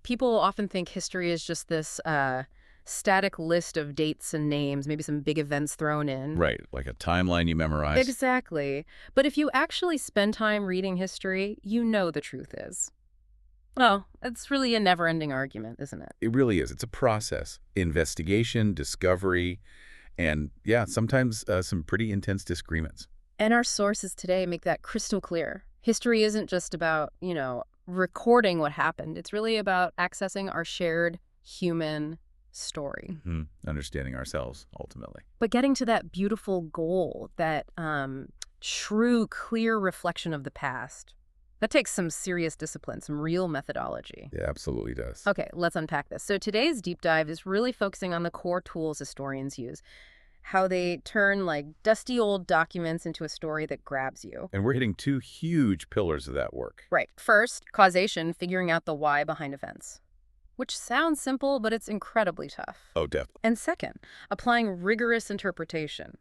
People often think history is just this static list of dates and names, maybe some big events thrown in. Right, like a timeline you memorize. Exactly. But if you actually spend time reading history, you know the truth is. Well, it's really a never-ending argument, isn't it? It really is. It's a process. Investigation, discovery, and yeah, sometimes some pretty intense disagreements. And our sources today make that crystal clear. History isn't just about, recording what happened. It's really about accessing our shared human story. Understanding ourselves, ultimately. But getting to that beautiful goal, that true, clear reflection of the past, that takes some serious discipline, some real methodology. Yeah, absolutely does. Okay, let's unpack this. So today's deep dive is really focusing on the core tools historians use, how they turn like dusty old documents into a story that grabs you. And we're hitting two huge pillars of that work. Right. First, causation, figuring out the why behind events, which sounds simple, but it's incredibly tough. Oh, definitely. And second, applying rigorous interpretation,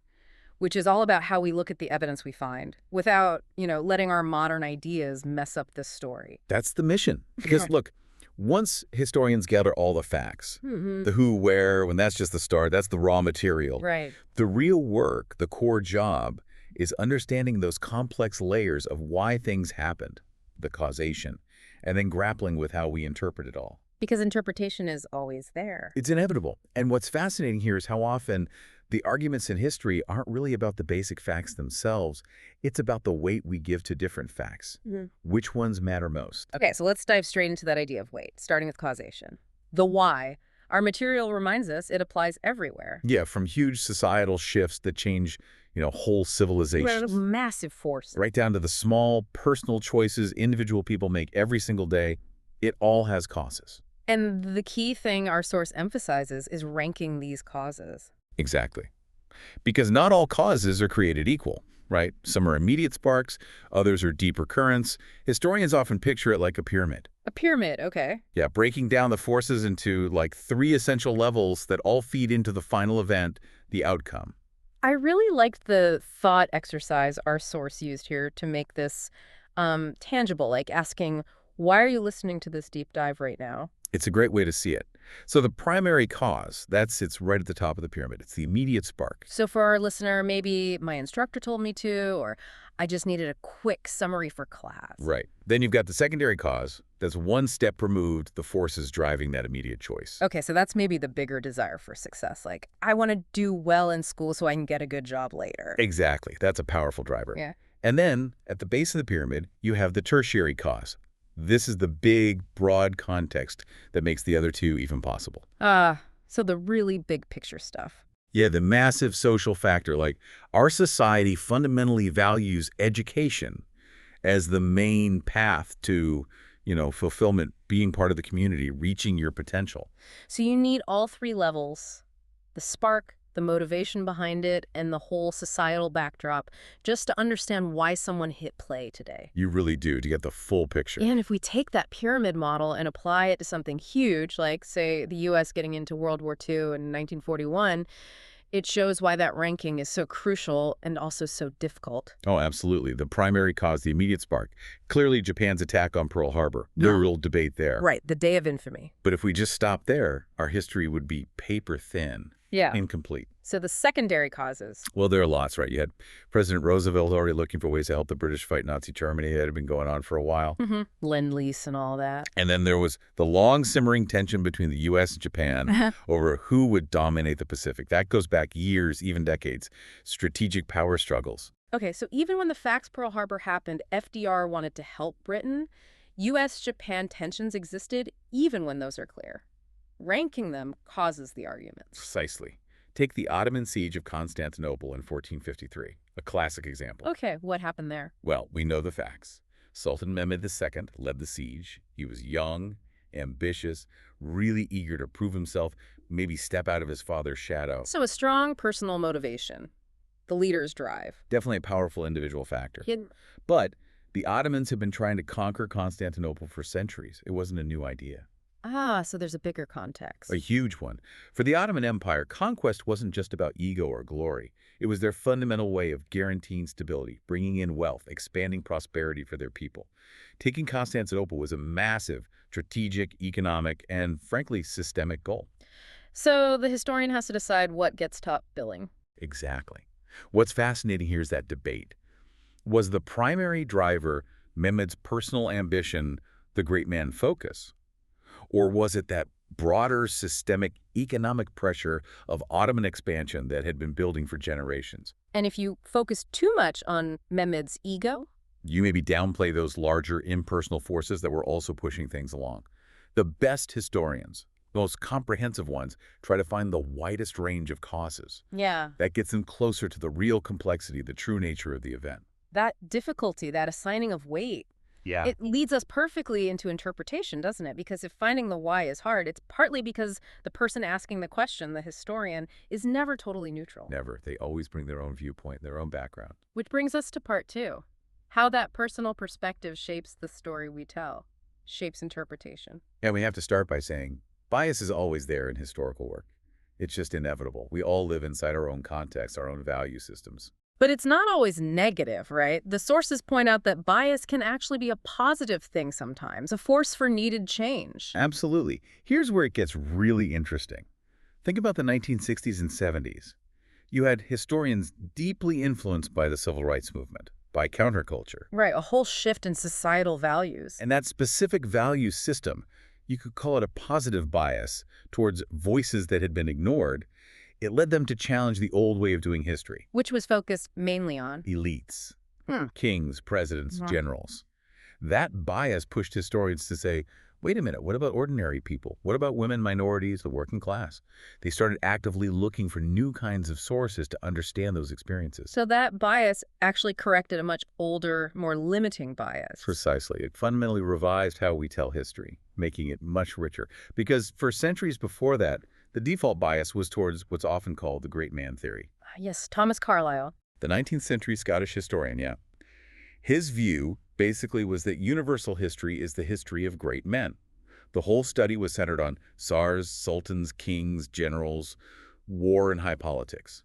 which is all about how we look at the evidence we find without, letting our modern ideas mess up this story. That's the mission. Because look, once historians gather all the facts, the who, where, when that's just the start, that's the raw material. Right. The real work, the core job, is understanding those complex layers of why things happened, the causation, and then grappling with how we interpret it all. Because interpretation is always there. It's inevitable. And what's fascinating here is how often the arguments in history aren't really about the basic facts themselves. It's about the weight we give to different facts. Which ones matter most? Okay, so let's dive straight into that idea of weight, starting with causation. The why. Our material reminds us it applies everywhere. Yeah, from huge societal shifts that change, whole civilizations. Massive force. Right down to the small personal choices individual people make every single day. It all has causes. And the key thing our source emphasizes is ranking these causes. Exactly. Because not all causes are created equal, right? Some are immediate sparks, others are deeper currents. Historians often picture it like a pyramid. A pyramid, okay. Yeah, breaking down the forces into like 3 essential levels that all feed into the final event, the outcome. I really liked the thought exercise our source used here to make this tangible, like asking, why are you listening to this deep dive right now? It's a great way to see it. So the primary cause, that sits right at the top of the pyramid. It's the immediate spark. So for our listener, maybe my instructor told me to, or I just needed a quick summary for class. Right. Then you've got the secondary cause. That's one step removed, the forces driving that immediate choice. Okay, so that's maybe the bigger desire for success. Like, I want to do well in school so I can get a good job later. Exactly. That's a powerful driver. Yeah. And then, at the base of the pyramid, you have the tertiary cause. This is the big, broad context that makes the other two even possible. So the really big picture stuff. Yeah, the massive social factor, like our society fundamentally values education as the main path to, fulfillment, being part of the community, reaching your potential. So you need all 3 levels, the spark, the motivation behind it, and the whole societal backdrop, just to understand why someone hit play today. You really do, to get the full picture. And if we take that pyramid model and apply it to something huge, like, say, the U.S. getting into World War II in 1941, it shows why that ranking is so crucial and also so difficult. Oh, absolutely. The primary cause, the immediate spark. Clearly, Japan's attack on Pearl Harbor. No real debate there. Right, the day of infamy. But if we just stop there, our history would be paper thin. Yeah. Incomplete. So the secondary causes. Well, there are lots, right? You had President Roosevelt already looking for ways to help the British fight Nazi Germany. That had been going on for a while. Lend-Lease and all that. And then there was the long simmering tension between the U.S. and Japan over who would dominate the Pacific. That goes back years, even decades. Strategic power struggles. Okay, so even when the facts Pearl Harbor happened, FDR wanted to help Britain. U.S.-Japan tensions existed even when those are clear. Ranking them causes the arguments. Precisely. Take the Ottoman siege of Constantinople in 1453, a classic example. Okay, what happened there? Well, we know the facts. Sultan Mehmed II led the siege. He was young, ambitious, really eager to prove himself, maybe step out of his father's shadow. So a strong personal motivation. The leader's drive. Definitely a powerful individual factor. But the Ottomans had been trying to conquer Constantinople for centuries. It wasn't a new idea. So there's a bigger context. A huge one. For the Ottoman Empire, conquest wasn't just about ego or glory. It was their fundamental way of guaranteeing stability, bringing in wealth, expanding prosperity for their people. Taking Constantinople was a massive strategic, economic, and frankly, systemic goal. So the historian has to decide what gets top billing. Exactly. What's fascinating here is that debate. Was the primary driver Mehmed's personal ambition, the great man focus? Or was it that broader systemic economic pressure of Ottoman expansion that had been building for generations? And if you focus too much on Mehmed's ego, You maybe downplay those larger impersonal forces that were also pushing things along. The best historians, the most comprehensive ones, try to find the widest range of causes. yeah, That gets them closer to the real complexity, the true nature of the event. that difficulty, that assigning of weight, Yeah. it leads us perfectly into interpretation, doesn't it? Because if finding the why is hard, it's partly because the person asking the question, the historian, is never totally neutral. Never. They always bring their own viewpoint, their own background. Which brings us to part two, how that personal perspective shapes the story we tell, shapes interpretation. And we have to start by saying bias is always there in historical work. It's just inevitable. We all live inside our own context, our own value systems. But it's not always negative, right? The sources point out that bias can actually be a positive thing sometimes, a force for needed change. Absolutely. Here's where it gets really interesting. Think about the 1960s and 70s. You had historians deeply influenced by the civil rights movement, by counterculture. Right, a whole shift in societal values. And that specific value system, you could call it a positive bias towards voices that had been ignored. It led them to challenge the old way of doing history. Which was focused mainly on. Elites, Hmm. kings, presidents, Mhm. generals. That bias pushed historians to say, wait a minute, what about ordinary people? What about women, minorities, the working class? They started actively looking for new kinds of sources to understand those experiences. So that bias actually corrected a much older, more limiting bias. Precisely. It fundamentally revised how we tell history, making it much richer. Because for centuries before that, the default bias was towards what's often called the great man theory. Yes, Thomas Carlyle. The 19th century Scottish historian, yeah. His view basically was that universal history is the history of great men. The whole study was centered on czars, sultans, kings, generals, war, and high politics.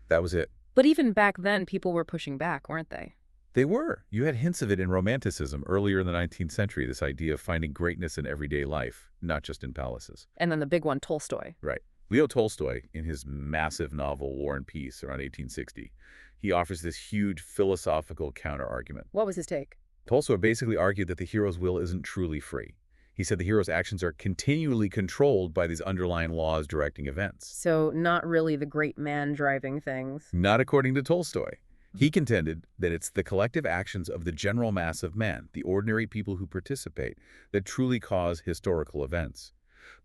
That was it. But even back then, people were pushing back, weren't they? They were. You had hints of it in Romanticism earlier in the 19th century, this idea of finding greatness in everyday life, not just in palaces. And then the big one, Tolstoy. Right. Leo Tolstoy, in his massive novel War and Peace around 1860, he offers this huge philosophical counter-argument. What was his take? Tolstoy basically argued that the hero's will isn't truly free. He said the hero's actions are continually controlled by these underlying laws directing events. So not really the great man driving things. Not according to Tolstoy. He contended that it's the collective actions of the general mass of men, the ordinary people who participate, that truly cause historical events.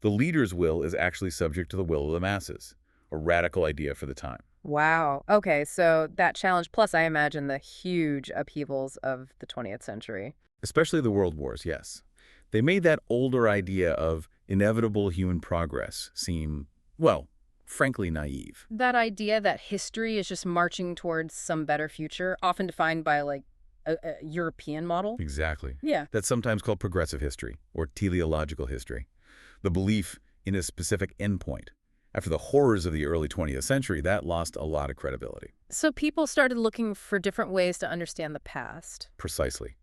The leader's will is actually subject to the will of the masses, a radical idea for the time. Wow. Okay, so that challenge, plus I imagine the huge upheavals of the 20th century. Especially the world wars, yes. They made that older idea of inevitable human progress seem, well, frankly naive. That idea that history is just marching towards some better future, often defined by like a European model. Exactly. Yeah. That's sometimes called progressive history or teleological history. The belief in a specific endpoint. After the horrors of the early 20th century, that lost a lot of credibility. So people started looking for different ways to understand the past. Precisely.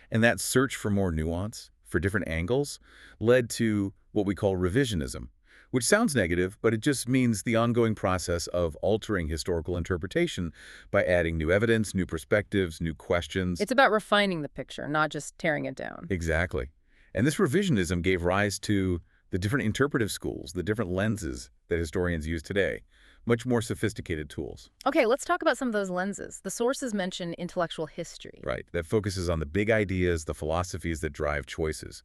And that search for more nuance, for different angles, led to what we call revisionism, which sounds negative, but it just means the ongoing process of altering historical interpretation by adding new evidence, new perspectives, new questions. It's about refining the picture, not just tearing it down. Exactly. And this revisionism gave rise to the different interpretive schools, the different lenses that historians use today, much more sophisticated tools. Okay, let's talk about some of those lenses. The sources mention intellectual history. Right, that focuses on the big ideas, the philosophies that drive choices.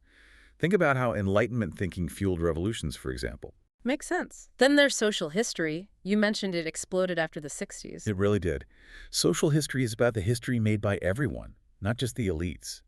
Think about how Enlightenment thinking fueled revolutions, for example. Makes sense. Then there's social history. You mentioned it exploded after the 60s. It really did. Social history is about the history made by everyone, not just the elites.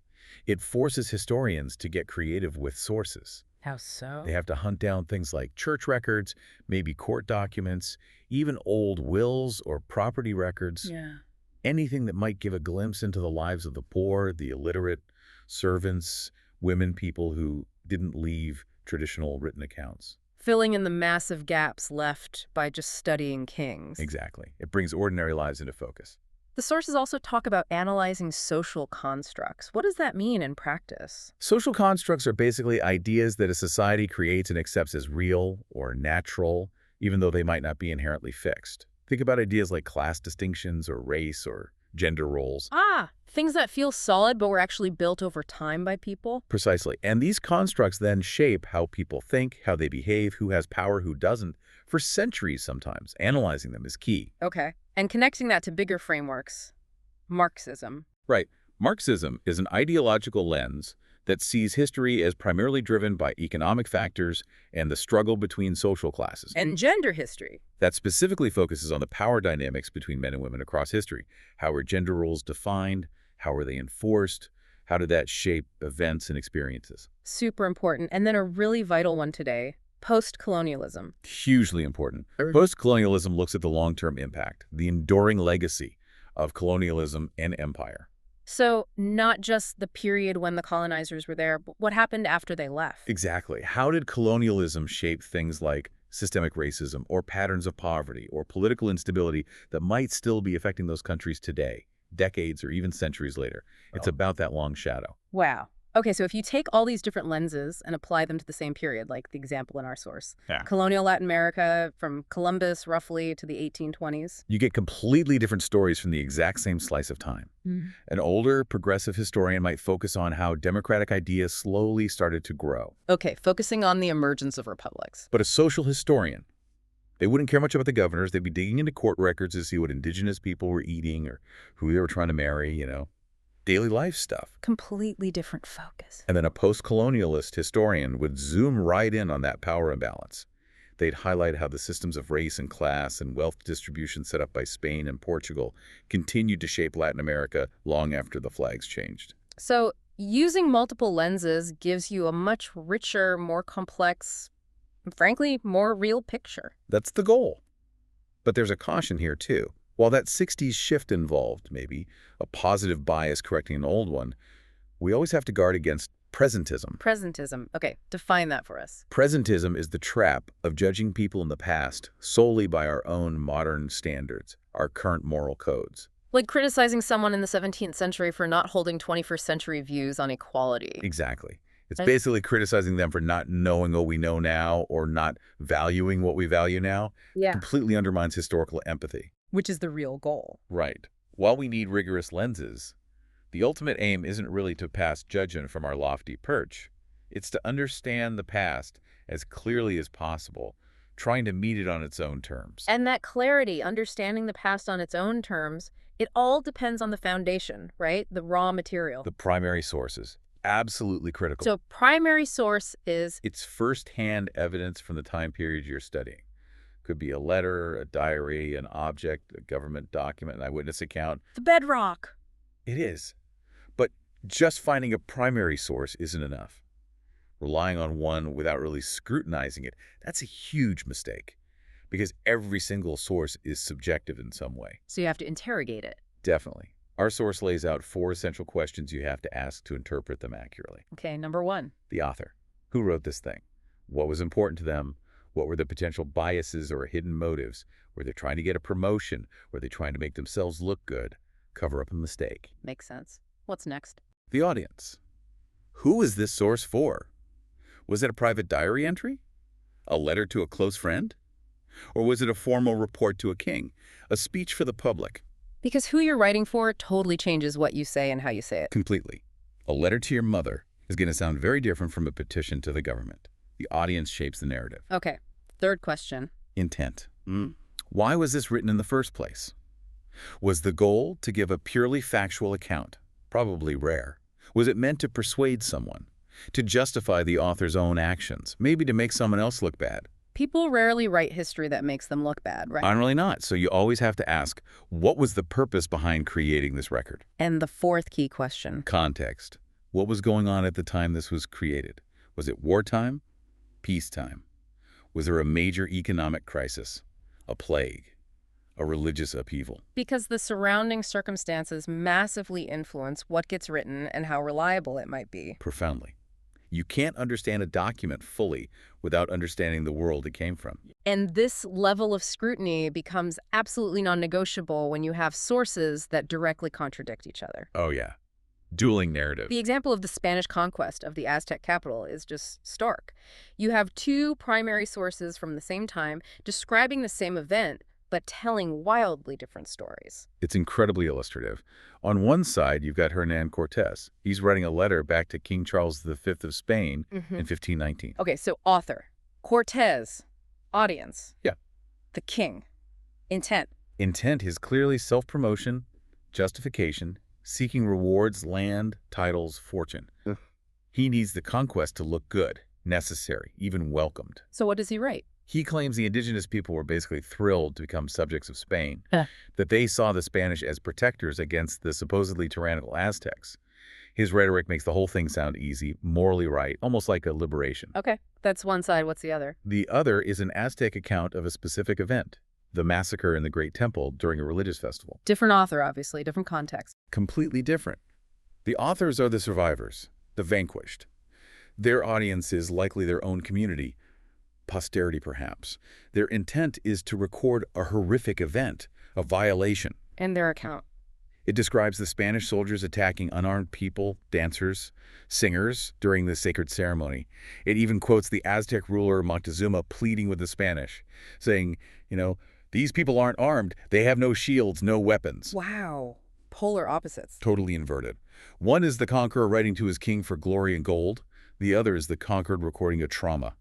It forces historians to get creative with sources. How so? They have to hunt down things like church records, maybe court documents, even old wills or property records. Yeah. Anything that might give a glimpse into the lives of the poor, the illiterate, servants, women, people who didn't leave traditional written accounts. Filling in the massive gaps left by just studying kings. Exactly. It brings ordinary lives into focus. The sources also talk about analyzing social constructs. What does that mean in practice? Social constructs are basically ideas that a society creates and accepts as real or natural, even though they might not be inherently fixed. Think about ideas like class distinctions or race or gender roles. Ah, things that feel solid but were actually built over time by people? Precisely. And these constructs then shape how people think, how they behave, who has power, who doesn't, for centuries sometimes. Analyzing them is key. Okay. And connecting that to bigger frameworks. Marxism. Right. Marxism is an ideological lens that sees history as primarily driven by economic factors and the struggle between social classes. And gender history. That specifically focuses on the power dynamics between men and women across history. How are gender roles defined? How are they enforced? How did that shape events and experiences? Super important. And then a really vital one today, post-colonialism. Hugely important. Post-colonialism looks at the long-term impact, the enduring legacy of colonialism and empire. So not just the period when the colonizers were there, but what happened after they left. Exactly. How did colonialism shape things like systemic racism or patterns of poverty or political instability that might still be affecting those countries today, decades or even centuries later? It's about that long shadow. Wow. Okay, so if you take all these different lenses and apply them to the same period, like the example in our source, Yeah. colonial Latin America from Columbus roughly to the 1820s. You get completely different stories from the exact same slice of time. An older, progressive historian might focus on how democratic ideas slowly started to grow. Okay, focusing on the emergence of republics. But a social historian, they wouldn't care much about the governors. They'd be digging into court records to see what indigenous people were eating or who they were trying to marry, daily life stuff. Completely different focus. And then a post-colonialist historian would zoom right in on that power imbalance. They'd highlight how the systems of race and class and wealth distribution set up by Spain and Portugal continued to shape Latin America long after the flags changed. So using multiple lenses gives you a much richer, more complex, and frankly, more real picture. That's the goal. But there's a caution here, too. While that 60s shift involved, maybe, a positive bias correcting an old one, we always have to guard against presentism. Presentism. Okay, define that for us. Presentism is the trap of judging people in the past solely by our own modern standards, our current moral codes. Like criticizing someone in the 17th century for not holding 21st century views on equality. Exactly. It's basically criticizing them for not knowing what we know now or not valuing what we value now. Yeah. Completely undermines historical empathy. Which is the real goal. Right. While we need rigorous lenses, the ultimate aim isn't really to pass judgment from our lofty perch. It's to understand the past as clearly as possible, trying to meet it on its own terms. And that clarity, understanding the past on its own terms, it all depends on the foundation, right? The raw material. The primary sources. Absolutely critical. So primary source is... It's first-hand evidence from the time period you're studying. Could be a letter, a diary, an object, a government document, an eyewitness account. the bedrock. It is. But just finding a primary source isn't enough. Relying on one without really scrutinizing it, that's a huge mistake. Because every single source is subjective in some way. So you have to interrogate it. Definitely. Our source lays out 4 essential questions you have to ask to interpret them accurately. Okay, number 1. The author. Who wrote this thing? What was important to them? What were the potential biases or hidden motives? Were they trying to get a promotion? Were they trying to make themselves look good? Cover up a mistake. Makes sense. What's next? The audience. Who is this source for? Was it a private diary entry? A letter to a close friend? Or was it a formal report to a king? A speech for the public? Because who you're writing for totally changes what you say and how you say it. Completely. A letter to your mother is going to sound very different from a petition to the government. The audience shapes the narrative. Okay, 3rd question. Intent. Why was this written in the first place? Was the goal to give a purely factual account? Probably rare. Was it meant to persuade someone? To justify the author's own actions? Maybe to make someone else look bad? People rarely write history that makes them look bad, right? Really not. So you always have to ask, what was the purpose behind creating this record? And the 4th key question. Context. What was going on at the time this was created? Was it wartime? Peacetime? Was there a major economic crisis? A plague? A religious upheaval? Because the surrounding circumstances massively influence what gets written and how reliable it might be. Profoundly. You can't understand a document fully without understanding the world it came from. And this level of scrutiny becomes absolutely non-negotiable when you have sources that directly contradict each other. Oh, yeah. Dueling narrative. The example of the Spanish conquest of the Aztec capital is just stark. You have two primary sources from the same time describing the same event, but telling wildly different stories. It's incredibly illustrative. On one side, you've got Hernan Cortés. He's writing a letter back to King Charles V of Spain in 1519. Okay, so author, Cortez, audience, Yeah. the king, intent. Intent is clearly self-promotion, justification, seeking rewards, land, titles, fortune. Ugh. He needs the conquest to look good, necessary, even welcomed. So what does he write? He claims the indigenous people were basically thrilled to become subjects of Spain, Huh. that they saw the Spanish as protectors against the supposedly tyrannical Aztecs. His rhetoric makes the whole thing sound easy, morally right, almost like a liberation. Okay, that's one side. What's the other? The other is an Aztec account of a specific event, the massacre in the Great Temple during a religious festival. Different author, obviously, different context. Completely different. The authors are the survivors, the vanquished. Their audience is likely their own community, posterity perhaps. Their intent is to record a horrific event, a violation. And their account. It describes the Spanish soldiers attacking unarmed people, dancers, singers during the sacred ceremony. It even quotes the Aztec ruler Moctezuma pleading with the Spanish, saying, these people aren't armed, they have no shields, no weapons. Wow. Polar opposites. Totally inverted. One is the conqueror writing to his king for glory and gold. The other is the conquered recording a trauma.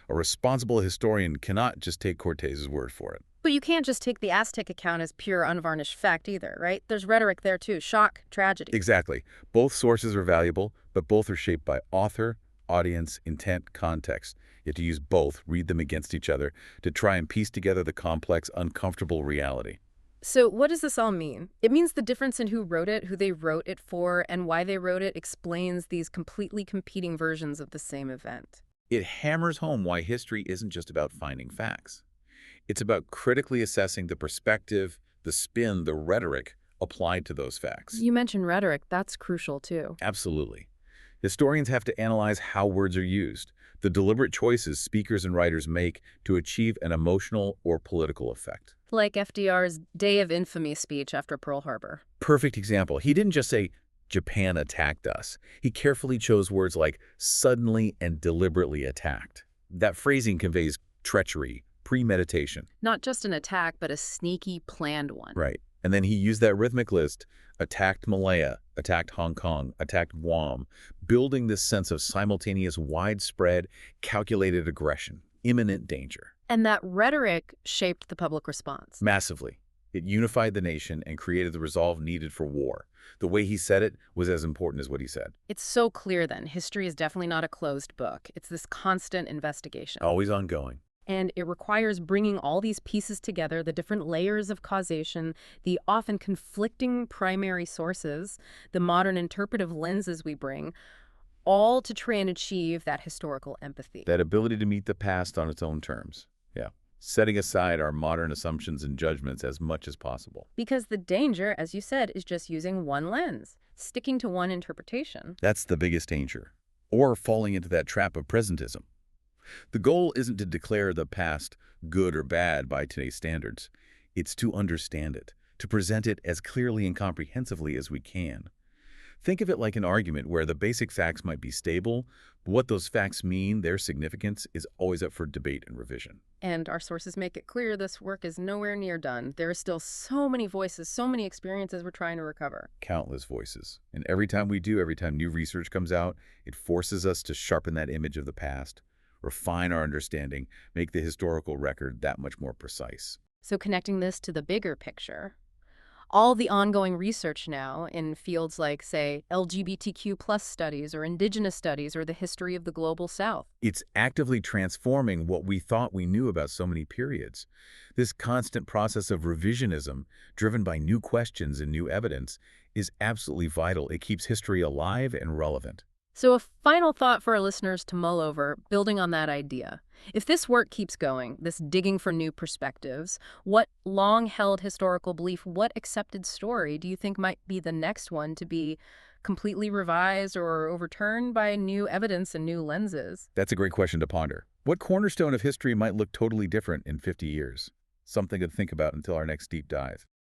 A responsible historian cannot just take Cortés's word for it. But you can't just take the Aztec account as pure, unvarnished fact either, right? There's rhetoric there too. Shock, tragedy. Exactly. Both sources are valuable, but both are shaped by author, audience, intent, context. You have to use both, read them against each other, to try and piece together the complex, uncomfortable reality. So what does this all mean? It means the difference in who wrote it, who they wrote it for, and why they wrote it explains these completely competing versions of the same event. It hammers home why history isn't just about finding facts. It's about critically assessing the perspective, the spin, the rhetoric applied to those facts. You mentioned rhetoric. That's crucial too. Absolutely. Historians have to analyze how words are used, the deliberate choices speakers and writers make to achieve an emotional or political effect. Like FDR's Day of Infamy speech after Pearl Harbor. Perfect example. He didn't just say, Japan attacked us. He carefully chose words like suddenly and deliberately attacked. That phrasing conveys treachery, premeditation. Not just an attack, but a sneaky, planned one. Right. And then he used that rhythmic list, attacked Malaya, attacked Hong Kong, attacked Guam, building this sense of simultaneous, widespread, calculated aggression, imminent danger. And that rhetoric shaped the public response. Massively. It unified the nation and created the resolve needed for war. The way he said it was as important as what he said. It's so clear then, history is definitely not a closed book. It's this constant investigation. Always ongoing. And it requires bringing all these pieces together, the different layers of causation, the often conflicting primary sources, the modern interpretive lenses we bring, all to try and achieve that historical empathy. That ability to meet the past on its own terms. Yeah. Setting aside our modern assumptions and judgments as much as possible. Because the danger, as you said, is just using one lens, sticking to one interpretation. That's the biggest danger. Or falling into that trap of presentism. The goal isn't to declare the past good or bad by today's standards. It's to understand it, to present it as clearly and comprehensively as we can. Think of it like an argument where the basic facts might be stable, but what those facts mean, their significance, is always up for debate and revision. And our sources make it clear this work is nowhere near done. There are still so many voices, so many experiences we're trying to recover. Countless voices. And every time we do, every time new research comes out, it forces us to sharpen that image of the past, refine our understanding, make the historical record that much more precise. So connecting this to the bigger picture, all the ongoing research now in fields like, say, LGBTQ+ studies or indigenous studies or the history of the global South. It's actively transforming what we thought we knew about so many periods. This constant process of revisionism, driven by new questions and new evidence, is absolutely vital. It keeps history alive and relevant. So a final thought for our listeners to mull over, building on that idea. If this work keeps going, this digging for new perspectives, what long-held historical belief, what accepted story do you think might be the next one to be completely revised or overturned by new evidence and new lenses? That's a great question to ponder. What cornerstone of history might look totally different in 50 years? Something to think about until our next deep dive.